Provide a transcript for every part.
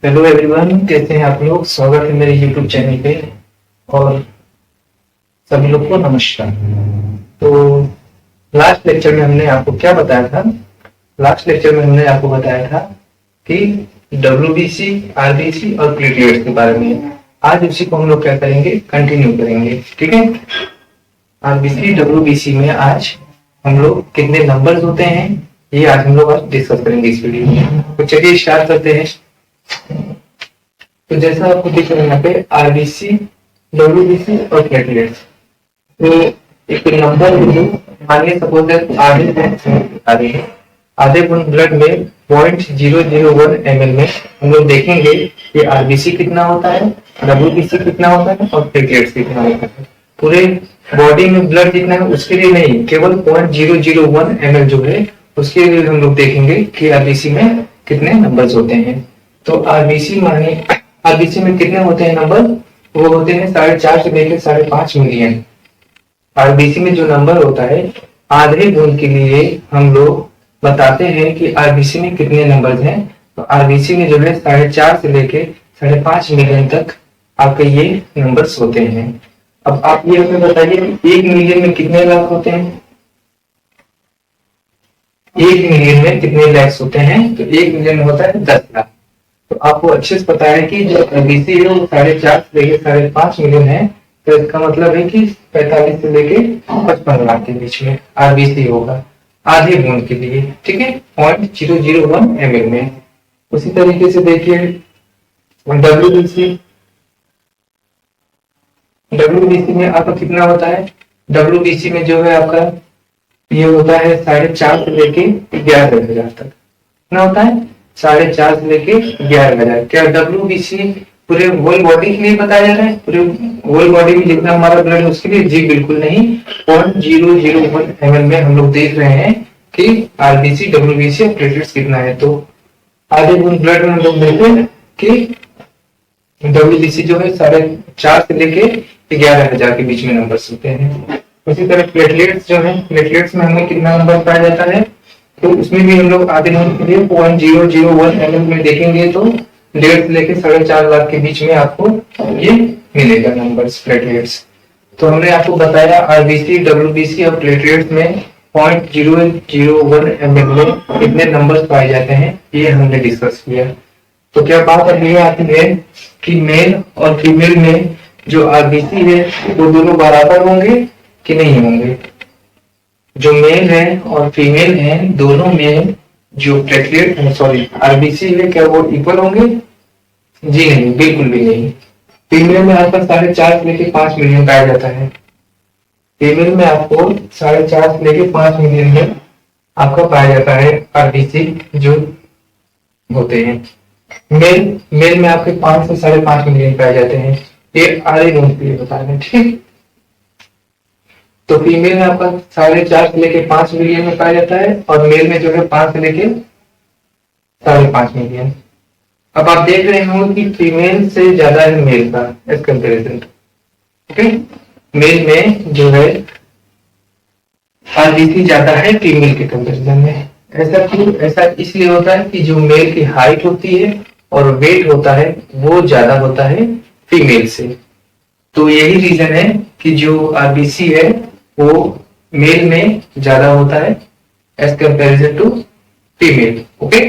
Hello everyone, कैसे हैं आप लोग। स्वागत है मेरे यूट्यूब चैनल पे और सभी लोग को नमस्कार। तो लास्ट लेक्चर में हमने आपको क्या बताया था। लास्ट लेक्चर में हमने आपको बताया था कि डब्ल्यूबीसी, आरबीसी और प्लेटलेट्स के बारे में। आज उसी को हम लोग क्या करेंगे, कंटिन्यू करेंगे। ठीक है, आरबीसी डब्ल्यूबीसी में आज हम लोग कितने नंबर्स होते हैं ये आज हम लोग आज डिस्कस करेंगे इस वीडियो में। तो चलिए स्टार्ट करते हैं। तो जैसा आपको दिख रहा है यहाँ पे आरबीसी, डब्ल्यूबीसी और प्लेटलेट्स। तो एक नंबर मानिए सपोज आधे खून ब्लड में 0.001 ml में हम लोग देखेंगे कि आरबीसी कितना होता है, डब्ल्यूबीसी कितना होता है और प्लेटलेट्स कितना होता है। पूरे बॉडी में ब्लड जितना है उसके लिए नहीं, केवल 0.001 ml जो है उसके लिए हम लोग देखेंगे कि आरबीसी में कितने नंबर्स होते हैं। तो आरबीसी मानिए, आरबीसी में कितने होते हैं नंबर, वो होते हैं 4.5 से लेकर 5.5 मिलियन। आरबीसी में जो नंबर होता है आधे खून के लिए हम लोग बताते हैं कि आरबीसी में कितने नंबर्स हैं। तो आरबीसी में जो है 4.5 से लेके 5.5 मिलियन तक आपके ये नंबर्स होते हैं। अब आप ये हमें बताइए 1 मिलियन में कितने लाख होते हैं। 1 मिलियन में कितने लैक्स होते हैं, तो 1 मिलियन में होता है 10 लाख। तो आपको अच्छे से पता है कि जो आरबीसी है वो 4.5 से लेके 5.5 मिलियन है। तो इसका मतलब है कि 45 से लेके 55 लाख के बीच में आरबीसी होगा आधे खून के लिए। ठीक है, 0.001 ml में। उसी तरीके से देखिए डब्ल्यूबीसी, डब्ल्यूबीसी में आपका कितना होता है। डब्ल्यूबीसी में जो है आपका ये होता है 4.5 से लेके 11,000 तक। कितना होता है, 4.5 से लेके 11,000। क्या डब्ल्यूबीसी पूरे होल बॉडी के लिए बताया जा रहा है, पूरे होल बॉडी में जितना हमारा ब्लड है उसके लिए? जी बिल्कुल नहीं। 0.001 ml में हम लोग देख रहे हैं कि आरबीसी, डब्ल्यूबीसी और प्लेटलेट्स कितना है। तो आधे खून ब्लड में हम लोग देखते हैं कि डब्ल्यूबीसी जो है 4.5 से लेके 11,000 के बीच में नंबर्स होते हैं। उसी तरह प्लेटलेट्स जो है, प्लेटलेट्स में हमें कितना नंबर पाया जाता है, तो उसमें भी हम लोग आधे खून के लिए 0.001 ml में देखेंगे तो 1.5 से लेके 4.5 लाख के बीच में आपको ये मिलेगा नंबर्स प्लेटलेट्स। तो हमने आपको बताया आरबीसी, डब्ल्यूबीसी और प्लेटलेट्स में 0.001 ml में कितने नंबर्स पाए जाते हैं, ये हमने डिस्कस किया। तो क्या बात अब ये आती है कि मेल और फीमेल में जो आरबीसी है वो दोनों बराबर होंगे कि नहीं होंगे। जो मेल है और फीमेल है दोनों में जो प्लेटलेट है, सॉरी आरबीसी है, क्या वो इक्वल होंगे? जी नहीं, बिल्कुल भी नहीं। फीमेल में आपका 4.5 से लेके 5 मिलियन पाया जाता है। फीमेल में आपको 4.5 से लेके 5 मिलियन में आपका पाया जाता है आरबीसी जो होते हैं। मेल में आपके 5 से 5.5 मिलियन पाए जाते हैं। ये आधे खून के लिए बता रहे हैं। ठीक, तो फीमेल में आपका 4.5 से लेके 5 मिलियन में पाया जाता है और मेल में जो है 5 से लेके 5.5 मिलियन। अब आप देख रहे हो कि फीमेल से ज्यादा है मेल का एज कंपेरिजन। ओके, मेल में जो है आरबीसी ज्यादा है फीमेल के कंपेरिजन में। ऐसा क्यों? ऐसा इसलिए होता है कि जो मेल की हाइट होती है और वेट होता है वो ज्यादा होता है फीमेल से। तो यही रीजन है कि जो आरबीसी है वो मेल में ज्यादा होता है as comparison to female. Okay,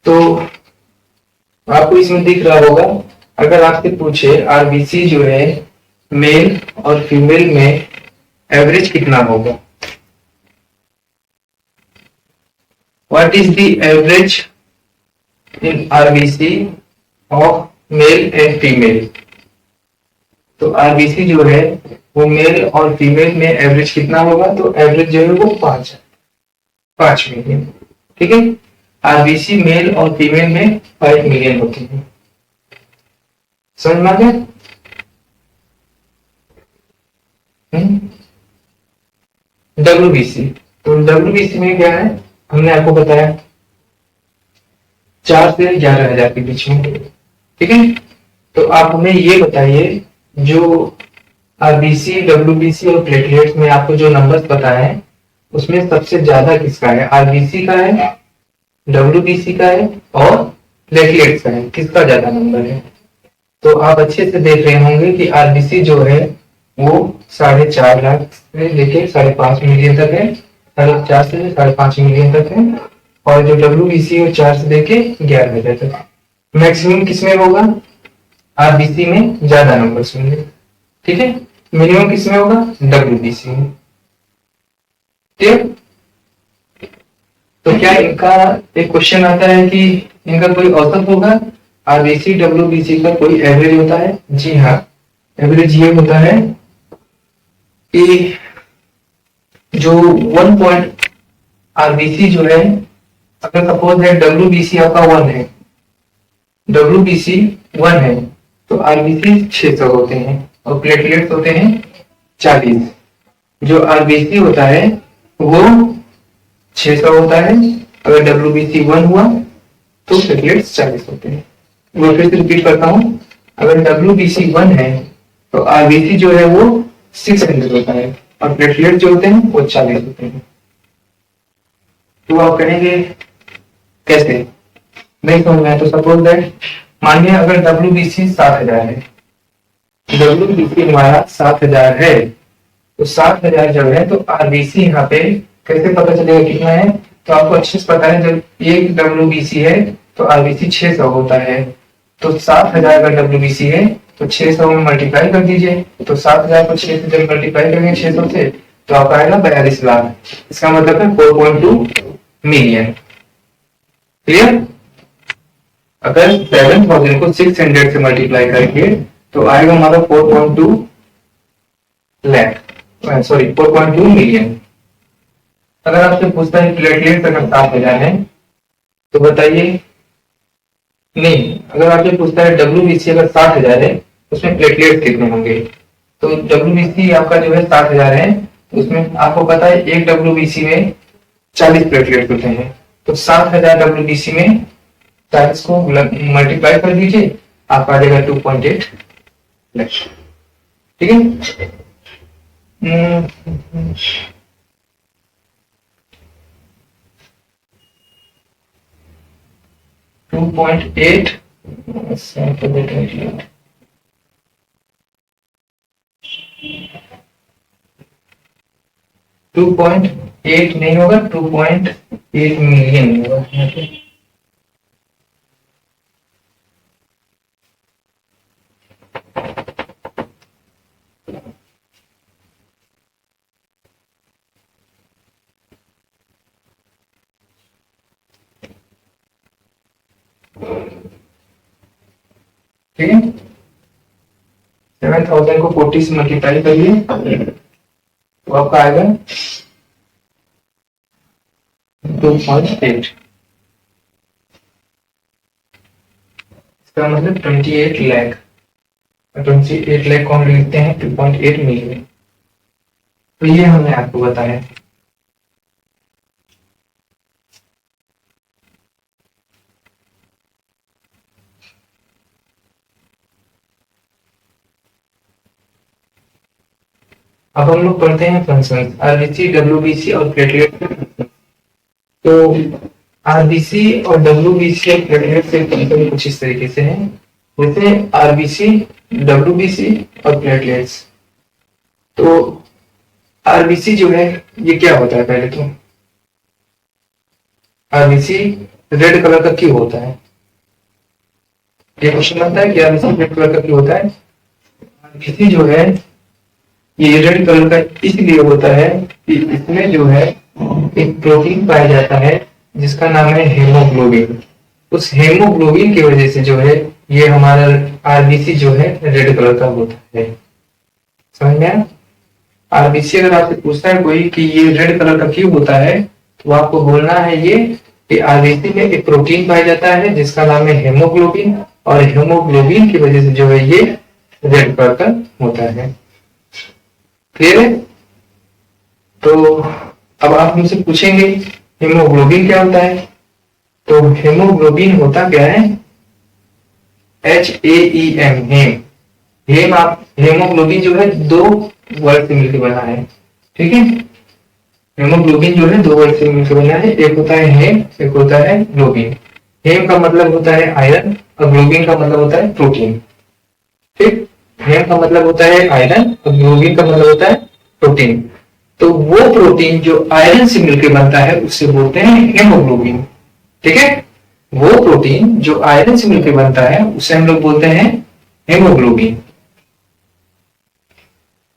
तो आपको इसमें दिख रहा होगा, अगर आपसे पूछे आरबीसी जो है मेल और फीमेल में एवरेज कितना होगा, what is the average in RBC of male and female. तो आरबीसी जो है वो मेल और फीमेल में एवरेज कितना होगा, तो एवरेज जो है वो 5 मिलियन। ठीक है, आरबीसी मेल और फीमेल में 5 मिलियन होती है। समझ में आ गया? डब्ल्यूबीसी, तो डब्ल्यूबीसी में क्या है हमने आपको बताया 4 से 11,000 के बीच में। ठीक है, तो आप हमें ये बताइए जो आरबीसी, डब्ल्यूबीसी और प्लेटलेट्स में आपको जो नंबर्स पता है उसमें सबसे ज्यादा किसका है, आरबीसी का है, डब्ल्यूबीसी का है और प्लेटलेट्स का है, किसका ज्यादा नंबर है। तो आप अच्छे से देख रहे होंगे कि आरबीसी जो है वो 4.5 लाख से लेके 5.5 मिलियन तक है, 4.5 से 5.5 मिलियन तक है। और जो डब्ल्यूबीसी है 4 से लेके 11,000 तक। मैक्सिमम किसमें होगा, आरबीसी में ज्यादा नंबर होंगे, ठीक है। मिनिमम किसमें होगा, डब्ल्यूबीसी में। ठीक। तो क्या इनका एक क्वेश्चन आता है कि इनका कोई औसत होगा, आरबीसी डब्ल्यूबीसी का कोई एवरेज होता है। जी हाँ, एवरेज ये होता है कि जो 1 पॉइंट आरबीसी जो है, अगर सपोज है डब्ल्यूबीसी आपका 1 है, डब्ल्यूबीसी 1 है, तो आरबीसी 600 होते हैं और प्लेटलेट्स होते हैं 40। जो आरबीसी होता है वो 600 होता है, अगर डब्ल्यूबीसी 1 हुआ तो प्लेटलेट्स 40 होते हैं। मैं फिर से रिपीट करता हूं, अगर डब्ल्यूबीसी 1 है तो आरबीसी जो है वो 600 होता है और प्लेटलेट जो होते हैं वो 40 होते हैं। तो आप कहेंगे कैसे, नहीं समझ में आया तो सपोज दैट मानिए अगर डब्ल्यूबीसी 7,000 है, डब्ल्यूबीसी हमारा 7,000 है, तो 7,000 जब है तो आरबीसी यहाँ पे कैसे पता चलेगा कितना है। तो आपको अच्छे से पता है जब एक डब्ल्यूबीसी है तो आरबीसी 600 होता है। तो 7,000 का डब्ल्यूबीसी है तो 600 में मल्टीप्लाई कर दीजिए। तो 7,000 को 6 से जब मल्टीप्लाई करेंगे 600 से तो आपका आएगा 42 लाख। इसका मतलब है 4.2 मिलियन। क्लियर। अगर 7,000 को 600 से मल्टीप्लाई करेंगे तो आएगा हमारा 4.2 लाख, सॉरी 4.2 मिलियन। अगर आपसे पूछता है प्लेटलेट अगर 7,000 है तो बताइए, नहीं अगर आपसे पूछता है डब्ल्यूबीसी अगर 7,000 है उसमें प्लेटलेट कितने होंगे, तो डब्ल्यूबीसी आपका जो है 7,000 है, उसमें आपको पता है एक डब्ल्यूबीसी में 40 प्लेटलेट होते हैं। तो 7,000 डब्ल्यूबीसी में 40 को मल्टीप्लाई कर दीजिए, आपका आ जाएगा 2.8 लाख। ठीक है। 2.8 2.8 नहीं होगा, 2.8 मिलियन होगा यहाँ पे। ठीक है, 7,000 को 40 से मल्टीप्लाई करिए तो आपका आएगा 2.8। इसका मतलब 28 लाख। 28 लाख को हम लिखते हैं 2.8 मिलियन। तो ये हमने आपको बताया। अब हम लोग पढ़ते हैं फंक्शन, आरबीसी डब्ल्यूबीसी और प्लेटलेट। तो आरबीसी और डब्ल्यूबीसी और प्लेटलेट से फंक्शन कुछ इस तरीके से है, जैसे आरबीसी डब्ल्यूबीसी और प्लेटलेट्स। तो आरबीसी जो है ये क्या होता है, पहले तो आरबीसी रेड कलर का क्यों होता है, ये क्वेश्चन आता है कि आरबीसी रेड कलर का क्यों होता है। आरबीसी जो है ये रेड कलर का इसलिए होता है कि इसमें जो है एक प्रोटीन पाया जाता है जिसका नाम है हेमोग्लोबिन। उस हेमोग्लोबिन की वजह से जो है ये हमारा आरबीसी जो है रेड कलर का होता है। समझ में आया। आरबीसी अगर आपसे पूछता है कोई कि ये रेड कलर का क्यों होता है, तो आपको बोलना है ये कि आरबीसी में एक प्रोटीन पाया जाता है जिसका नाम है हेमोग्लोबिन, और हेमोग्लोबिन की वजह से जो है ये रेड कलर का होता है। क्लियर है। तो अब आप मुझसे पूछेंगे हेमोग्लोबिन क्या होता है, तो हेमोग्लोबिन होता क्या है, HAEM, हेम। आप हेमोग्लोबिन जो है 2 वर्ड से मिलकर बना है। ठीक है, हेमोग्लोबिन जो है दो वर्ड से मिलकर बना है, एक होता है हेम, एक होता है ग्लोबिन। हेम का मतलब होता है आयरन और ग्लोबिन का मतलब होता है प्रोटीन। ठीक, हेम का मतलब होता है आयरन और ग्लोबिन का मतलब होता है प्रोटीन। तो वो प्रोटीन जो आयरन से मिलकर बनता है उसे बोलते हैं हेमोग्लोबिन। ठीक है, वो प्रोटीन जो आयरन से मिलकर बनता है उसे हम लोग बोलते हैं हेमोग्लोबिन।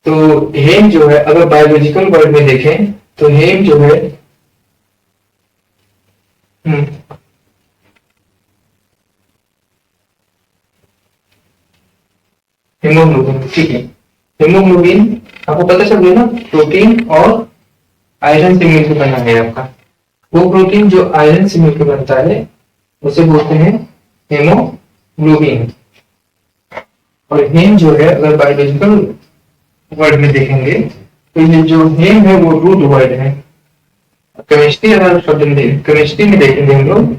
तो हेम जो है अगर बायोलॉजिकल वर्ड में देखें तो हेम जो है हेमोग्लोबिन। ठीक है, हेमोग्लोबिन आपको पता चल गया ना, प्रोटीन और आयरन से मिलकर बना है आपका। वो प्रोटीन जो आयरन से मिलकर बनता है उसे बोलते हैं हेमोग्लोबिन। और हेम जो है अगर बायोलॉजिकल वर्ड में देखेंगे तो ये जो हेम है वो रूट वर्ड है। केमिस्ट्री अगर शब्द में केमिस्ट्री में देखेंगे हम लोग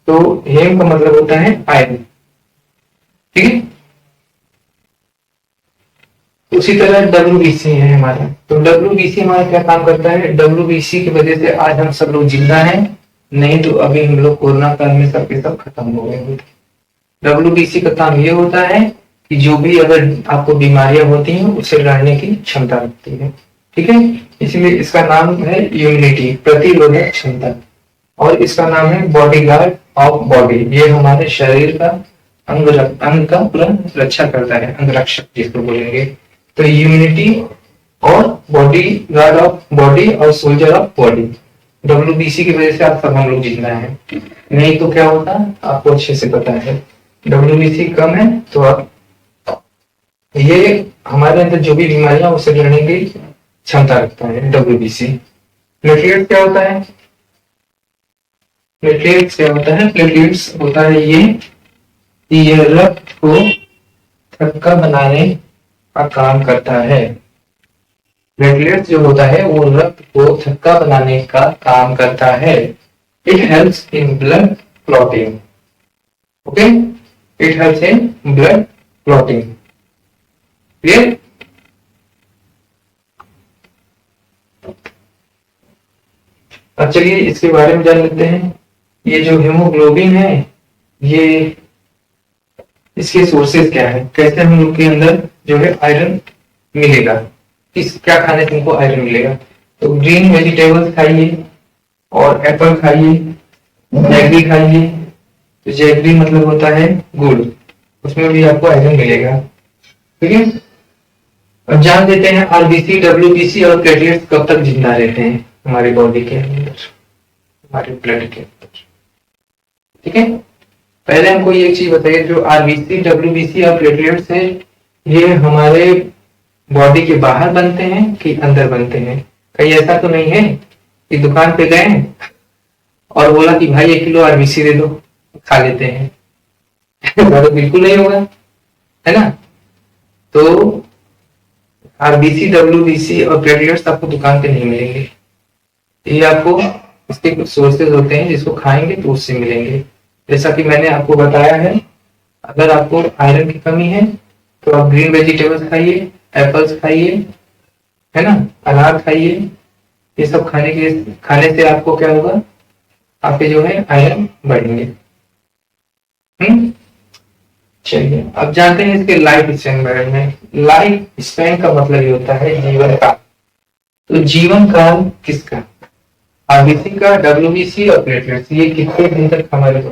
तो हेम का मतलब होता है आयरन। ठीक है, उसी तरह WBC है हमारा। तो WBC हमारा क्या काम करता है, WBC की वजह से आज हम सब लोग जिंदा हैं, नहीं तो अभी हम लोग कोरोना काल में सबके सब खत्म हो गए होते। WBC का काम ये होता है कि जो भी अगर आपको बीमारियां होती हैं उससे लड़ने की क्षमता रखती है। ठीक है, इसलिए इसका नाम है इम्यूनिटी, प्रतिरोधक क्षमता। और इसका नाम है बॉडी गार्ड ऑफ बॉडी। ये हमारे शरीर का अंग का पूरा रक्षा करता है, अंग रक्षक जिसको बोलेंगे। तो इम्यूनिटी और बॉडी गार्ड ऑफ बॉडी और सोल्जर ऑफ बॉडी, WBC की वजह से आप सब हम लोग जिंदा हैं, नहीं तो क्या होता आपको अच्छे से पता है। WBC कम है तो आप ये हमारे अंदर जो भी बीमारियां उससे लड़ने की क्षमता रखता है WBC। प्लेटलेट्स क्या होता है, प्लेटलेट्स क्या होता है, प्लेटलेट्स होता है ये रक्त को थक्का बनाने का काम करता है। प्लेटलेट्स जो होता है वो रक्त को थक्का बनाने का काम करता है। It helps in blood clotting. Okay, it helps in blood clotting. Clear? अब चलिए इसके बारे में जान लेते हैं। ये जो हेमोग्लोबिन है ये इसके सोर्सेज क्या है, कैसे हम लोग के अंदर जो है आयरन मिलेगा, किस क्या खाने से हमको आयरन मिलेगा। तो ग्रीन वेजिटेबल्स खाइए और एप्पल खाइए, जैगरी खाइए। तो जैगरी मतलब होता है गुड़, उसमें भी आपको आयरन मिलेगा। ठीक है, अब जान देते हैं RBC, WBC और प्लेटलेट्स कब तक जिंदा रहते हैं हमारी बॉडी के अंदर, हमारे ब्लड के अंदर। ठीक है, पहले हमको ये चीज बताइए, जो RBC, WBC और प्लेटलेट्स है ये हमारे बॉडी के बाहर बनते हैं कि अंदर बनते हैं। कहीं ऐसा तो नहीं है कि दुकान पे गए और बोला कि भाई 1 किलो RBC दे दो, खा लेते हैं तो बिल्कुल नहीं होगा, है ना। तो RBC, WBC और प्लेटलेट्स आपको दुकान पे नहीं मिलेंगे, ये आपको इसके कुछ सोर्सेज होते हैं जिसको खाएंगे तो उससे मिलेंगे। जैसा कि मैंने आपको बताया है, अगर आपको आयरन की कमी है तो आप ग्रीन वेजिटेबल्स खाइए, एप्पल्स खाइए, है ना, अनार खाइए। ये सब खाने से आपको क्या होगा, आपके जो है आयरन बढ़ेंगे। चलिए अब जानते हैं इसके लाइफ स्पैन बारे में। लाइफ स्पैन का मतलब ये होता है जीवन काल। तो जीवन काल किसका, RBC का, WBC और प्लेटलेट्स, ये कितने दिन तक हमारे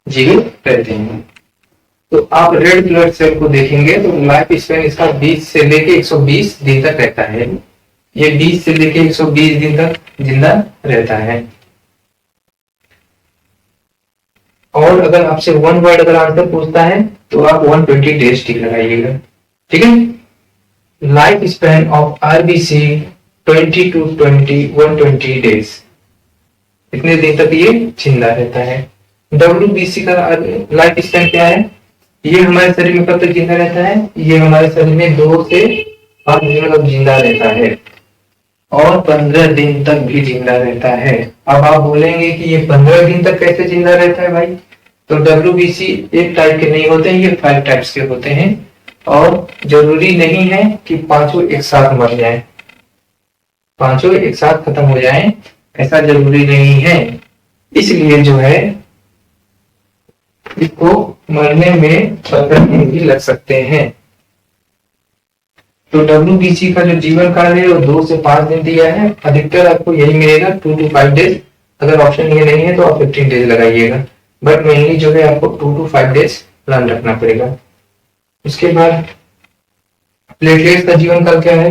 जीवित रहते हैं। तो आप रेड ब्लड सेल को देखेंगे तो लाइफ स्पैन इसका 20 से लेके 120 दिन तक रहता है। ये 20 से लेके 120 दिन तक जिंदा रहता है। और अगर आपसे वन वर्ड अगर आंसर पूछता है तो आप 120 डेज टिक लगाइएगा। ठीक है, life span of RBC 20 to 120 days, इतने दिन तक ये जिंदा रहता है। WBC का लाइफ स्पैन क्या है, ये हमारे शरीर में कब तक जिंदा रहता है, ये हमारे शरीर में 2 से 5 दिन तक जिंदा रहता है और 15 दिन तक भी जिंदा रहता है। अब आप बोलेंगे कि ये 15 दिन तक कैसे जिंदा रहता है भाई, तो WBC एक टाइप के नहीं होते हैं, ये 5 टाइप्स के होते हैं और जरूरी नहीं है कि पांचों एक साथ मर जाएं। पांचों एक साथ खत्म हो जाएं ऐसा जरूरी नहीं है, इसलिए जो है इसको मरने में 15 दिन भी लग सकते हैं। तो WBC का जो जीवन काल है वो 2 से 5 दिन दिया है, अधिकतर आपको यही मिलेगा 2 to 5 डेज। अगर ऑप्शन ये नहीं है तो आप 15 डेज लगाइएगा, बट मेनली जो है आपको 2 to 5 डेज प्लान रखना पड़ेगा। उसके बाद प्लेटलेट्स का जीवन काल क्या है,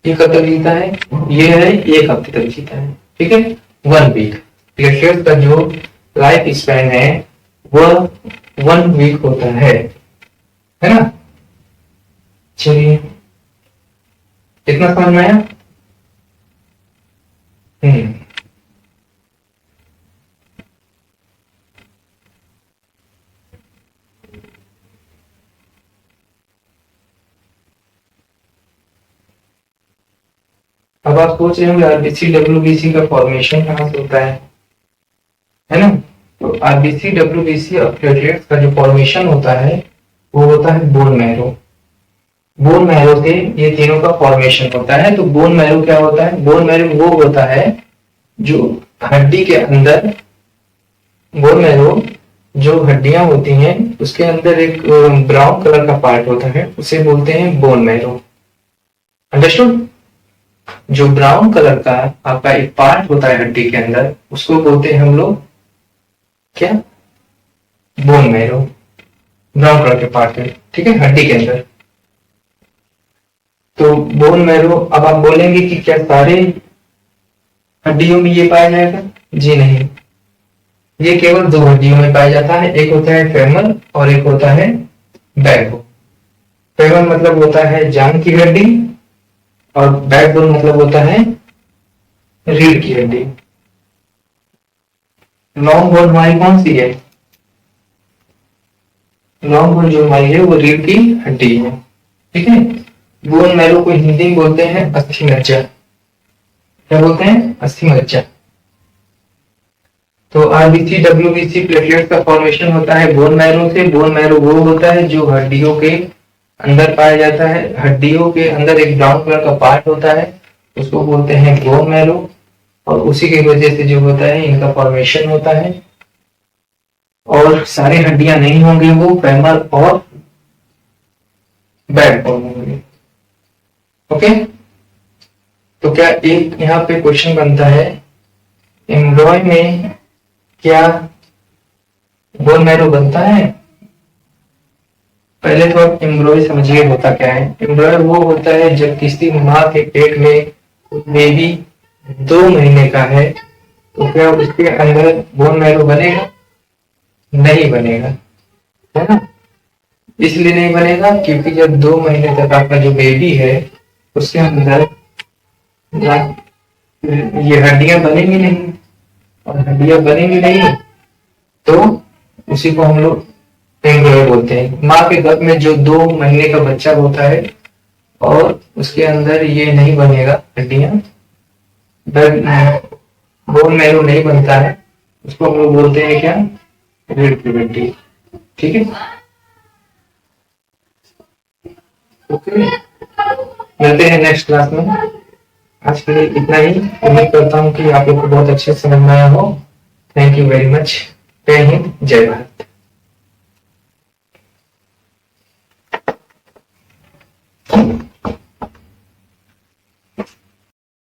ये कब तक जीता है, ये है 1 हफ्ते तक जीता है, ठीक है, 1 वीक। प्लेटलेट्स का जो लाइफ स्पैन है वह 1 वीक होता है ना। चलिए कितना समझ में आया? अब आप सोच रहे होंगे आरबीसी डब्ल्यूबीसी का फॉर्मेशन कहाँ से होता है ना। तो आरबीसी डब्ल्यूबीसी और प्लेटलेट्स का जो फॉर्मेशन होता है वो होता है बोन मैरो। बोन मैरो से ये तीनों का फॉर्मेशन होता है। तो बोन मैरो क्या होता है, बोन मैरो वो होता है जो हड्डी के अंदर, बोन मैरो जो हड्डियां होती हैं उसके अंदर एक ब्राउन कलर का पार्ट होता है, उसे बोलते हैं बोन मैरो। अंडरस्टूड? जो ब्राउन कलर का आपका एक पार्ट होता है हड्डी के अंदर उसको बोलते हैं हम लोग क्या, बोन मैरो। ब्राउन कलर के पार्ट है, ठीक है, हड्डी के अंदर। तो बोन मैरो, अब आप बोलेंगे कि क्या सारे हड्डियों में ये पाया जाएगा? जी नहीं, ये केवल 2 हड्डियों में पाया जाता है, एक होता है फेमर और एक होता है बैकबोन। फेमर मतलब होता है जांघ की हड्डी और बैकबोन मतलब होता है रीढ़ की हड्डी। लॉन्ग बोन हमारी कौन सी है? लॉन्ग बोन जो हमारी है वो रीढ़ की हड्डी है, ठीक है। बोन मैरो को हिंदी में बोलते हैं अस्थि मज्जा। क्या बोलते हैं? अस्थि मज्जा। तो आरबीसी डब्ल्यूबीसी प्लेटलेट्स का फॉर्मेशन होता है बोन मैरो से। बोन मैरो वो होता है जो हड्डियों के अंदर पाया जाता है। हड्डियों के अंदर एक ब्राउन कलर का पार्ट होता है, उसको बोलते हैं बोन मैरो, और उसी की वजह से जो होता है इनका फॉर्मेशन होता है। और सारे हड्डियां नहीं होंगे, वो फेमर और बैकबोन होंगे। ओके, तो क्या एक यहाँ पे क्वेश्चन बनता है, एम्ब्रॉय में क्या बोन मैरो बनता है? पहले तो आप एम्ब्रॉय समझिए होता क्या है। एम्ब्रॉय वो होता है जब किसी माँ के पेट में बेबी 2 महीने का है, तो क्या उसके अंदर बोन मैरो बनेगा? नहीं बनेगा, है ना। इसलिए नहीं बनेगा क्योंकि जब 2 महीने तक आपका जो बेबी है उसके अंदर ये हड्डियां बनेंगी नहीं, और हड्डियां बनेंगी नहीं तो उसी को हम लोग एम्ब्रॉय बोलते हैं। माँ के गर्भ में जो 2 महीने का बच्चा होता है और उसके अंदर ये नहीं बनेगा हड्डियां, बोन मैरो नहीं बनता है, उसको हम लोग बोलते हैं क्या, रीढ़ की हड्डी, ठीक है। ओके, मिलते हैं नेक्स्ट क्लास में। आज के लिए इतना ही। उम्मीद करता हूँ कि आप लोग को बहुत अच्छे से समझ में आया हो। Thank you very much. जय हिंद, जय भारत।